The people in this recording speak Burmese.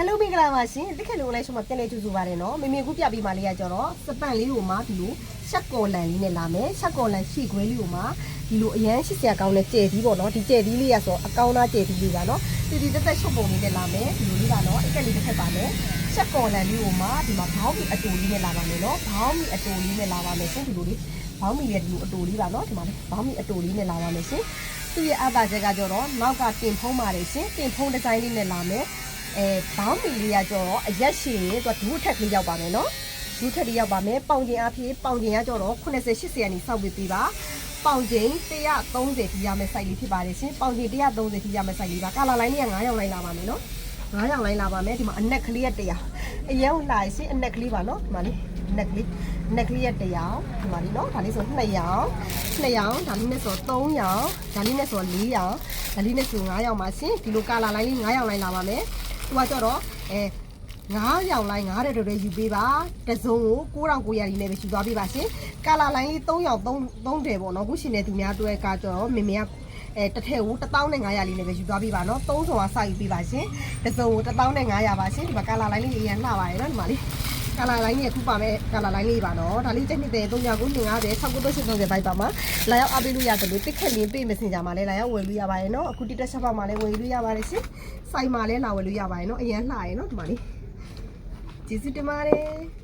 Hello မင်္ဂလာပါရှင်တက်ခက်လုံးလိုက်ရှုံမှာပြန်လဲကြိုဆိုပါတယ်နော်မေမေခုပြပြီးမှလေးကကြတော့စပန်လေးကိုမှဒီလိုရှက်ကော်လန်လေးနဲ့လာမယ်ရှက်ကော်လန်ရှိခွဲလေးကိုမှဒီလိုအရန်ရှိစရာကောင်းတဲ့ကြဲသီးပေါ့နော်ဒီကြဲသီးလေးရဆိုအကောင်းသားကြဲသီးလေးပါနော်တီတက်ရှုပ်ပုံလေးနဲ့လာမယ်ဒီလိုလေးပါနော်အဲ့ကလေးတစ်ခက်ပါမယ်ရှက်ကော်လန်လေးကိုမှဒီမှာဘောင်းမီအတူလေးနဲ့လာပါမယ်နော်ဘောင်းမီအတူလေးနဲ့လာပါမယ်ရှင်ဒီလိုလေးဘောင်းမီရဲ့ဒီလိုအတူလေးပါနော်ဒီမှာဘောင်းမီအတူလေးနဲ့လာပါမယ်ရှင်သူ့ရဲ့အသားချက်ကကြတော့နောက်ကတင်ဖုံးပါတယ်ရှင်တင်ဖုံးဒီဇိုင်းလေးနဲ့လာမယ်ဘောင်းမီလေးရကြတော့အရက်ရှိရင်သူကဒူးထက်ကလေးရောက်ပါမယ်နော်ဒူးထက်လေးရောက်ပါမယ်ပေါင်ကျင်အဖြစ်ပေါင်ကျင်ရကြတော့80 80ရာနေစောက်ပြီးပါပေါင်ကျင်130ထိရမယ်စိုက်လေးဖြစ်ပါတယ်ရှင်ပေါင်ကျင်130ထိရမယ်စိုက်လေးပါကာလာလိုင်းလေးက9ရောင်လိုင်းလာပါမယ်နော်9ရောင်လိုင်းလာပါမယ်ဒီမှာအနက်ကလေးရ100အရင်လာရှင်အနက်ကလေးပါနော်ဒီမှာလေးအနက်ကလေးရ100ဒီမှာလေးနော်ဒါလေးဆို2ရောင်ဒါလေးနဲ့ဆို3ရောင်ဒါလေးနဲ့ဆို4ရောင်ဒါလေးနဲ့ဆို9ရောင်ပါရှင်ဒီလိုကာလာလိုင်းလေး9ရောင်လိုင်းလာပါမယ်သူကကြတော့9ရောင်လိုင်း9တဲ့တွေယူပေးပါတစုံကို9900လေးနဲ့ပဲယူသွားပေးပါရှင်ကာလာလိုင်းလေး3ရောင်3တယ်ပေါ့နော်ခုရှင်နေသူများတွေ့ကကြတော့မေမေကတစ်ထည့်ကို1,500လေးနဲ့ပဲယူသွားပေးပါနော်3ဆောင်ကစယူပေးပါရှင်တစုံကို1,500ပါရှင်ဒီမှာကာလာလိုင်းလေးအရင်လှပါတယ်နော်ဒီမှာလေးကာလာလိုင်းလေးခုပါမယ်ကာလာလိုင်းလေးပါနော်ဒါလေးတက်နှစ်တယ်3950 6930ဘိုက်ပါမှာလာရောက်အားပေးလို့ရတယ်လို့တစ်ခက်လင်းပေးမစင်ကြမှာလဲလာရောက်ဝယ်လို့ရပါတယ်နော်အခုတိတက်ဆက်ပါမှာလဲဝယ်လို့ရပါတယ်ရှင်စိုက်မှာလဲလာဝယ်လို့ရပါတယ်နော်အရင်လှရယ်နော်ဒီမှာလေးကျေးဇူးတင်ပါတယ်